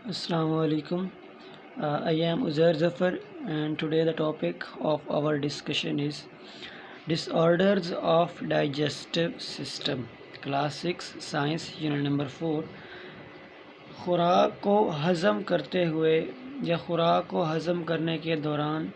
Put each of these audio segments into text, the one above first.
Assalamu alaikum. I am Uzair Zafar, and today the topic of our discussion is disorders of digestive system. Class 6 Science Unit number 4. خوراک کو ہضم کرتے ہوئے یا خوراک کو ہضم کرنے کے دوران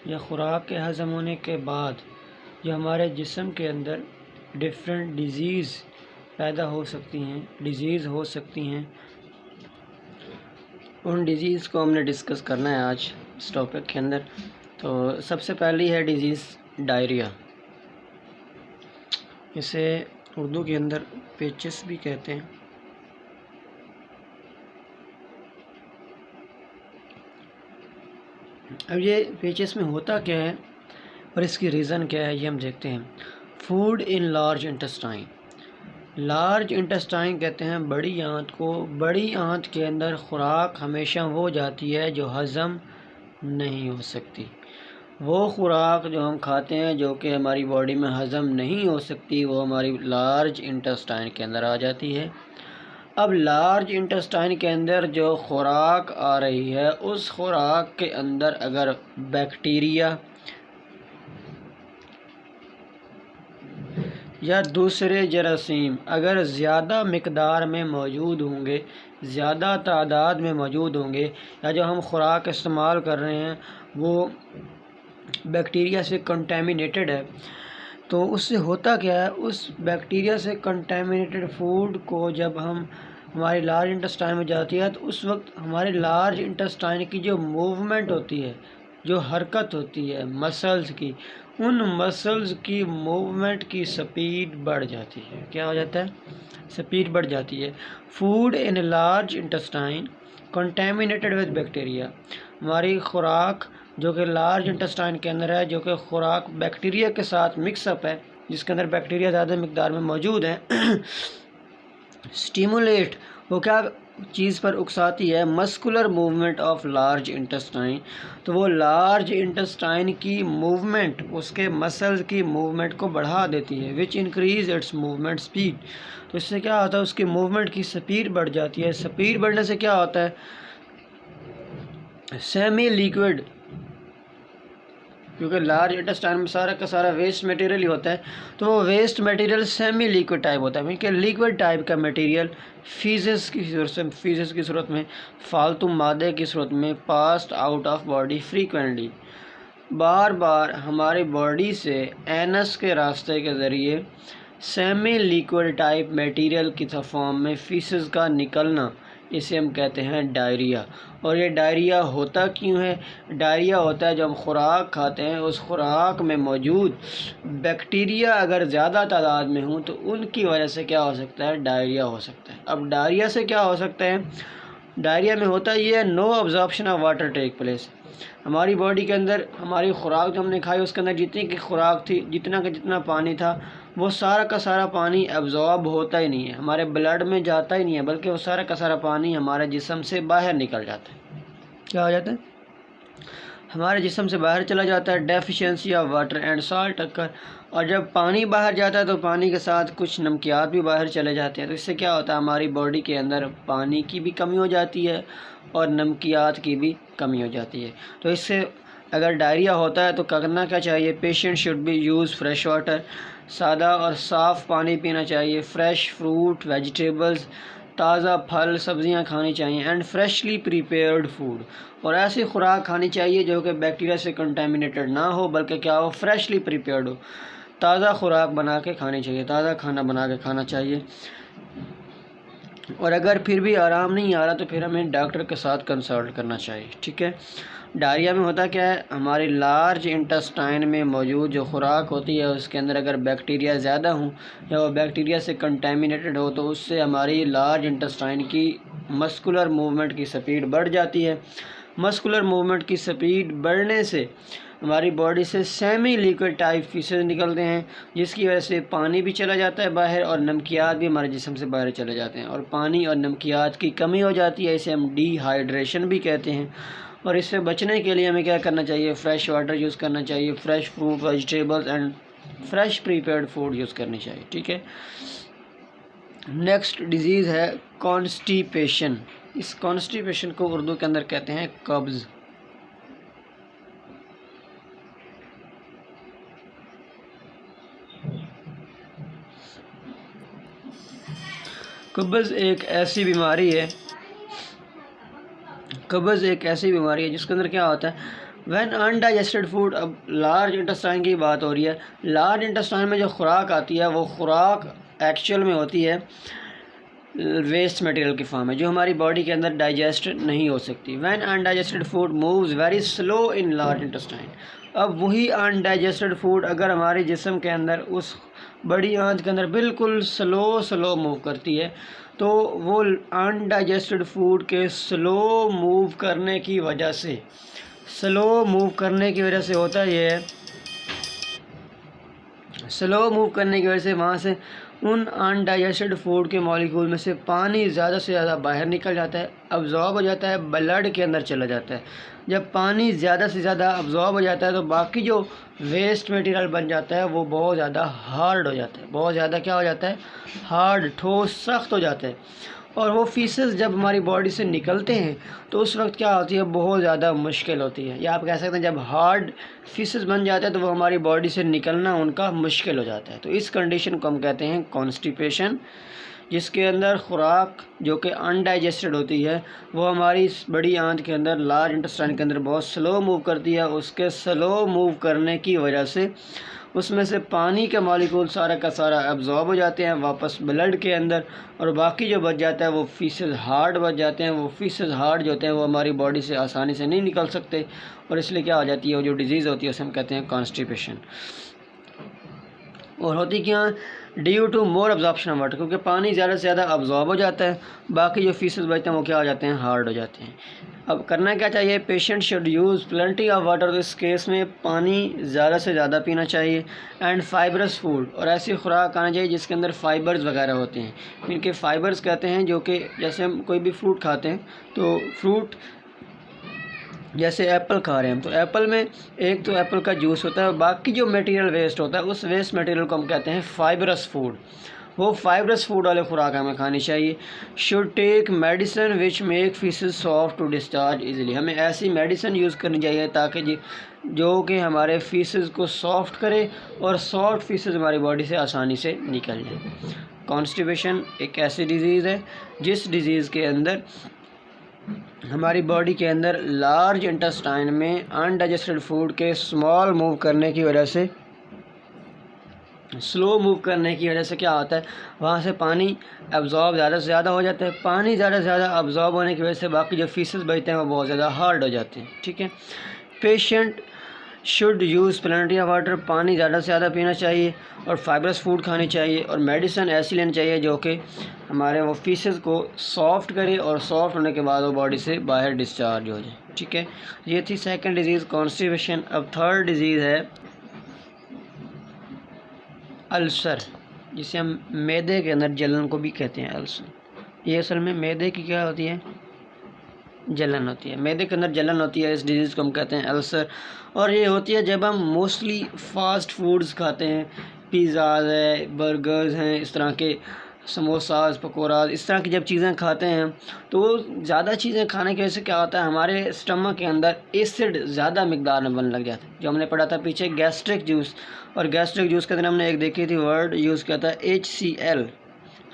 یا خوراک کے ہضم ہونے کے بعد جو ہمارے جسم کے اندر ڈفرینٹ ڈیزیز پیدا ہو سکتی ہیں ان ڈیزیز کو ہم نے ڈسکس کرنا ہے آج اس ٹاپک کے اندر. تو سب سے پہلی ہے ڈیزیز ڈائریا. اسے اردو کے اندر پیچس بھی کہتے ہیں. اب یہ پیچس میں ہوتا کیا ہے اور اس کی ریزن کیا ہے یہ ہم دیکھتے ہیں. Food in large intestine. Large intestine کہتے ہیں بڑی آنت کو. بڑی آنت کے اندر خوراک ہمیشہ وہ جاتی ہے جو ہضم نہیں ہو سکتی. وہ خوراک جو ہم کھاتے ہیں جو کہ ہماری باڈی میں ہضم نہیں ہو سکتی وہ ہماری لارج انٹسٹائن کے اندر آ جاتی ہے. اب لارج انٹسٹائن کے اندر جو خوراک آ رہی ہے اس خوراک کے اندر اگر بیکٹیریا یا دوسرے جراثیم اگر زیادہ مقدار میں موجود ہوں گے، زیادہ تعداد میں موجود ہوں گے، یا جو ہم خوراک استعمال کر رہے ہیں وہ بیکٹیریا سے کنٹامینیٹڈ ہے، تو اس سے ہوتا کیا ہے، اس بیکٹیریا سے کنٹامینیٹڈ فوڈ کو جب ہماری لارج انٹسٹائن میں جاتی ہے تو اس وقت ہمارے لارج انٹسٹائن کی جو موومنٹ ہوتی ہے، جو حرکت ہوتی ہے مسلز کی، ان مسلز کی موومنٹ کی سپیڈ بڑھ جاتی ہے. کیا ہو جاتا ہے؟ سپیڈ بڑھ جاتی ہے. Food in large intestine contaminated with bacteria. ہماری خوراک جو کہ لارج انٹسٹائن کے اندر ہے، جو کہ خوراک بیکٹیریا کے ساتھ مکس اپ ہے، جس کے اندر بیکٹیریا زیادہ مقدار میں موجود ہیں، اسٹیمولیٹ، وہ کیا چیز پر اکساتی ہے؟ Muscular movement of large intestine. تو وہ لارج انٹسٹائن کی موومنٹ، اس کے مسلز کی موومنٹ کو بڑھا دیتی ہے، which increase it's movement speed. تو اس سے کیا ہوتا ہے؟ اس کی موومنٹ کی سپیڈ بڑھ جاتی ہے. سپیڈ بڑھنے سے کیا ہوتا ہے؟ سیمی لیکوڈ، کیونکہ لارج انٹسٹائن میں سارا کا سارا ویسٹ میٹیریل ہی ہوتا ہے، تو وہ waste material semi liquid type ہوتا ہے، کیونکہ لیکوڈ ٹائپ کا میٹیریل فیزز کی صورت میں، فالتو مادے کی صورت میں passed out of body frequently, بار بار ہماری باڈی سے اینس کے راستے کے ذریعے سیمی لیکوڈ ٹائپ میٹیریل کی فارم میں فیسز کا نکلنا، اسے ہم کہتے ہیں ڈائریا. اور یہ ڈائریا ہوتا کیوں ہے؟ ڈائریا ہوتا ہے جب ہم خوراک کھاتے ہیں اس خوراک میں موجود بیکٹیریا اگر زیادہ تعداد میں ہوں تو ان کی وجہ سے کیا ہو سکتا ہے؟ ڈائریا ہو سکتا ہے. اب ڈائریا سے کیا ہو سکتا ہے؟ ڈائریا میں ہوتا یہ ہے no absorption of water take place. ہماری باڈی کے اندر ہماری خوراک جو ہم نے کھائی اس کے اندر جتنی کی خوراک تھی، جتنا کا جتنا پانی تھا، وہ سارا کا سارا پانی ایبزارب ہوتا ہی نہیں ہے، ہمارے بلڈ میں جاتا ہی نہیں ہے، بلکہ وہ سارا کا سارا پانی ہمارے جسم سے باہر نکل جاتا ہے. کیا ہو جاتا ہے؟ ہمارے جسم سے باہر چلا جاتا ہے. Deficiency of water and salt occur. اور جب پانی باہر جاتا ہے تو پانی کے ساتھ کچھ نمکیات بھی باہر چلے جاتے ہیں. تو اس سے کیا ہوتا ہے؟ ہماری باڈی کے اندر پانی کی بھی کمی ہو جاتی ہے اور نمکیات کی بھی کمی ہو جاتی ہے. تو اس سے اگر ڈائریا ہوتا ہے تو کرنا کیا چاہیے؟ Patient should be use fresh water. سادہ اور صاف پانی پینا چاہیے. فریش فروٹ، ویجیٹیبلز، تازہ پھل سبزیاں کھانی چاہیے. And freshly prepared food. اور ایسی خوراک کھانی چاہیے جو کہ بیکٹیریا سے کنٹامینیٹڈ نہ ہو، بلکہ کیا ہو؟ فریشلی پریپیئرڈ ہو. تازہ خوراک بنا کے کھانی چاہیے، تازہ کھانا بنا کے کھانا چاہیے. اور اگر پھر بھی آرام نہیں آ رہا تو پھر ہمیں ڈاکٹر کے ساتھ کنسلٹ کرنا چاہیے. ٹھیک ہے. ڈائریا میں ہوتا کیا ہے؟ ہماری لارج انٹسٹائن میں موجود جو خوراک ہوتی ہے اس کے اندر اگر بیکٹیریا زیادہ ہوں یا وہ بیکٹیریا سے کنٹامینیٹڈ ہو تو اس سے ہماری لارج انٹسٹائن کی مسکولر موومنٹ کی سپیڈ بڑھ جاتی ہے. مسکولر موومنٹ کی سپیڈ بڑھنے سے ہماری باڈی سے سیمی لیکوڈ ٹائپ فیسز نکلتے ہیں، جس کی وجہ سے پانی بھی چلا جاتا ہے باہر اور نمکیات بھی ہمارے جسم سے باہر چلے جاتے ہیں، اور پانی اور نمکیات کی کمی ہو جاتی ہے. اسے ہم ڈی ہائیڈریشن بھی کہتے ہیں. اور اس سے بچنے کے لیے ہمیں کیا کرنا چاہیے؟ فریش واٹر یوز کرنا چاہیے. Fresh fruit, vegetables and fresh prepared food use کرنی چاہیے. ٹھیک ہے. نیکسٹ ڈیزیز ہے کانسٹیپیشن. اس کانسٹیپیشن کو اردو کے اندر کہتے ہیں قبض۔ قبض ایک ایسی بیماری ہے جس کے اندر کیا ہوتا ہے، وین انڈائجسٹڈ فوڈ، اب لارج انٹسٹائن کی بات ہو رہی ہے، لارج انٹسٹائن میں جو خوراک آتی ہے وہ خوراک ایکچوئل میں ہوتی ہے ویسٹ میٹیریل کی فارم ہے، جو ہماری باڈی کے اندر ڈائجسٹ نہیں ہو سکتی۔ When undigested food moves very slow in large intestine, اب وہی انڈائجسٹڈ فوڈ اگر ہمارے جسم کے اندر اس بڑی آنت کے اندر بالکل سلو موو کرتی ہے، تو وہ انڈائجسٹڈ فوڈ کے سلو موو کرنے کی وجہ سے ہوتا یہ ہے، سلو موو کرنے کی وجہ سے وہاں سے ان انڈائجسٹڈ فوڈ کے مالیکول میں سے پانی زیادہ سے زیادہ باہر نکل جاتا ہے، ابزارب ہو جاتا ہے، بلڈ کے اندر چلا جاتا ہے۔ جب پانی زیادہ سے زیادہ ابزارب ہو جاتا ہے تو باقی جو ویسٹ میٹیریل بن جاتا ہے وہ بہت زیادہ ہارڈ ہو جاتا ہے، بہت زیادہ کیا ہو جاتا ہے، ہارڈ، ٹھوس، سخت ہو جاتا ہے۔ اور وہ فیسز جب ہماری باڈی سے نکلتے ہیں تو اس وقت کیا ہوتی ہے، بہت زیادہ مشکل ہوتی ہے، یا آپ کہہ سکتے ہیں جب ہارڈ فیسز بن جاتے ہیں تو وہ ہماری باڈی سے نکلنا ان کا مشکل ہو جاتا ہے۔ تو اس کنڈیشن کو ہم کہتے ہیں کانسٹیپیشن، جس کے اندر خوراک جو کہ انڈائجسٹڈ ہوتی ہے وہ ہماری بڑی آنت کے اندر، لارج انٹسٹائن کے اندر بہت سلو موو کرتی ہے۔ اس کے سلو موو کرنے کی وجہ سے اس میں سے پانی کا مالیکول سارا کا سارا ابزارب ہو جاتے ہیں واپس بلڈ کے اندر، اور باقی جو بچ جاتا ہے وہ فیسز ہارڈ بچ جاتے ہیں۔ وہ فیسز ہارڈ جو ہوتے ہیں وہ ہماری باڈی سے آسانی سے نہیں نکل سکتے، اور اس لیے کیا ہو جاتی ہے، وہ جو ڈیزیز ہوتی ہے اسے ہم کہتے ہیں کانسٹیپیشن۔ اور ہوتی کیا، due to more absorption of water, کیونکہ پانی زیادہ سے زیادہ ابزارب ہو جاتا ہے، باقی جو فیسز بچتے ہیں وہ کیا ہو جاتے ہیں، ہارڈ ہو جاتے ہیں۔ اب کرنا کیا چاہیے، patient should use plenty of water, اس کیس میں پانی زیادہ سے زیادہ پینا چاہیے، اینڈ فائبرس فوڈ، اور ایسی خوراک کھانا چاہیے جس کے اندر فائبرز وغیرہ ہوتے ہیں۔ ان کے فائبرز کہتے ہیں جو کہ جیسے ہم کوئی بھی فروٹ کھاتے ہیں تو فروٹ جیسے ایپل کھا رہے ہیں تو ایپل میں ایک تو ایپل کا جوس ہوتا ہے، اور باقی جو میٹیریل ویسٹ ہوتا ہے اس ویسٹ میٹیریل کو ہم کہتے ہیں فائبرس فوڈ۔ وہ فائبرس فوڈ والے خوراک ہمیں کھانی چاہیے۔ Should take medicine which make faeces soft to discharge easily, ہمیں ایسی میڈیسن یوز کرنی چاہیے تاکہ جو کہ ہمارے فیسز کو سافٹ کرے، اور سافٹ فیسز ہماری باڈی سے آسانی سے نکل جائیں۔ کانسٹیپیشن ایک ایسی ڈیزیز ہے جس ڈیزیز کے اندر ہماری باڈی کے اندر لارج انٹسٹائن میں انڈائجسٹڈ فوڈ کے سلو موو کرنے کی وجہ سے کیا ہوتا ہے، وہاں سے پانی ابزارب زیادہ سے زیادہ ہو جاتا ہے۔ پانی زیادہ سے زیادہ ابزارب ہونے کی وجہ سے باقی جو فیسز بچتے ہیں وہ بہت زیادہ ہارڈ ہو جاتے ہیں، ٹھیک ہے۔ Patient should use plenty of water, پانی زیادہ سے زیادہ پینا چاہیے، اور فائبرس فوڈ کھانی چاہیے، اور میڈیسن ایسی لینی چاہیے جو کہ ہمارے وہ فیسز کو سافٹ کرے، اور سافٹ ہونے کے بعد وہ باڈی سے باہر ڈسچارج ہو جائے، ٹھیک ہے۔ یہ تھی سیکنڈ ڈیزیز کانسٹیپیشن۔ اب تھرڈ ڈیزیز ہے السر، جسے ہم معدے کے اندر جلن کو بھی کہتے ہیں السر۔ یہ اصل میں معدے کی کیا ہوتی ہے، جلن ہوتی ہے، معدے کے اندر جلن ہوتی ہے، اس ڈیزیز کو ہم کہتے ہیں السر۔ اور یہ ہوتی ہے جب ہم موسٹلی فاسٹ فوڈز کھاتے ہیں، پیزاز ہے، برگرز ہیں، اس طرح کے سموساز، پکوڑاز، اس طرح کی جب چیزیں کھاتے ہیں تو وہ زیادہ چیزیں کھانے کی وجہ سے کیا ہوتا ہے، ہمارے اسٹمک کے اندر ایسڈ زیادہ مقدار میں بننے لگ جاتا ہے، جو ہم نے پڑھا تھا پیچھے گیسٹرک جوس، اور گیسٹرک جوس کے اندر ہم نے ایک دیکھی تھی ورڈ یوز کیا تھا HCl،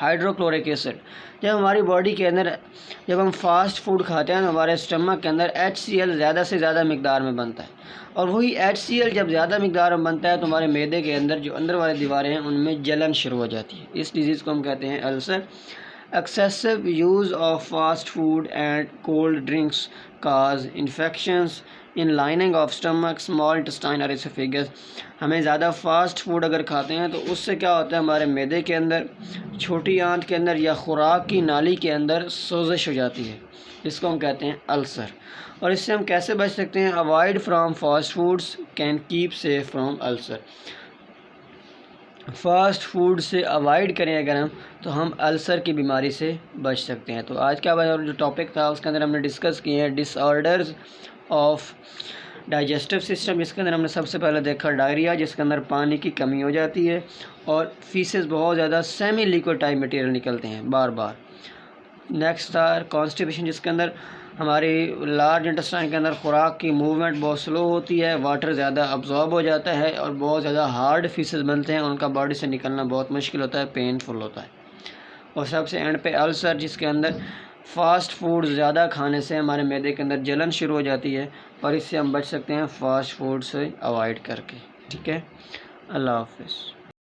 ہائیڈروکلورک ایسڈ۔ جب ہماری باڈی کے اندر جب ہم فاسٹ فوڈ کھاتے ہیں تو ہمارے اسٹمک کے اندر HCl زیادہ سے زیادہ مقدار میں بنتا ہے، اور وہی HCl جب زیادہ مقدار میں بنتا ہے تو ہمارے معدے کے اندر جو اندر والی دیواریں ہیں ان میں جلن شروع ہو جاتی ہے۔ اس ڈیزیز کو ہم کہتے ہیں ulcer. Excessive use of fast food and cold drinks cause infections in lining of stomach, small intestine اور اسوفیگس۔ ہمیں زیادہ فاسٹ فوڈ اگر کھاتے ہیں تو اس سے کیا ہوتا ہے، ہمارے معدے کے اندر، چھوٹی آنت کے اندر یا خوراک کی نالی کے اندر سوزش ہو جاتی ہے، جس کو ہم کہتے ہیں السر۔ اور اس سے ہم کیسے بچ سکتے ہیں، avoid from fast foods can keep safe from ulcer. Fast food سے اوائڈ کریں اگر ہم، تو ہم السر کی بیماری سے بچ سکتے ہیں۔ تو آج کا جو ٹاپک تھا اس کے اندر ہم نے ڈسکس کیے ہیں ڈس آرڈرز آف ڈائجسٹو سسٹم، جس کے اندر ہم نے سب سے پہلے دیکھا ڈائریا، جس کے اندر پانی کی کمی ہو جاتی ہے اور فیسز بہت زیادہ سیمی لیکوڈ ٹائپ مٹیریل نکلتے ہیں بار بار۔ نیکسٹ تھا کانسٹیپیشن، جس کے اندر ہماری لارج انٹسٹائن کے اندر خوراک کی موومنٹ بہت سلو ہوتی ہے، واٹر زیادہ ابزارب ہو جاتا ہے اور بہت زیادہ ہارڈ فیسز بنتے ہیں، ان کا باڈی سے نکلنا بہت مشکل ہوتا ہے، پینفل ہوتا ہے۔ اور سب سے اینڈ پہ السر، جس کے اندر فاسٹ فوڈ زیادہ کھانے سے ہمارے معدے کے اندر جلن شروع ہو جاتی ہے، اور اس سے ہم بچ سکتے ہیں فاسٹ فوڈ سے اوائڈ کر کے۔ ٹھیک ہے، اللہ حافظ۔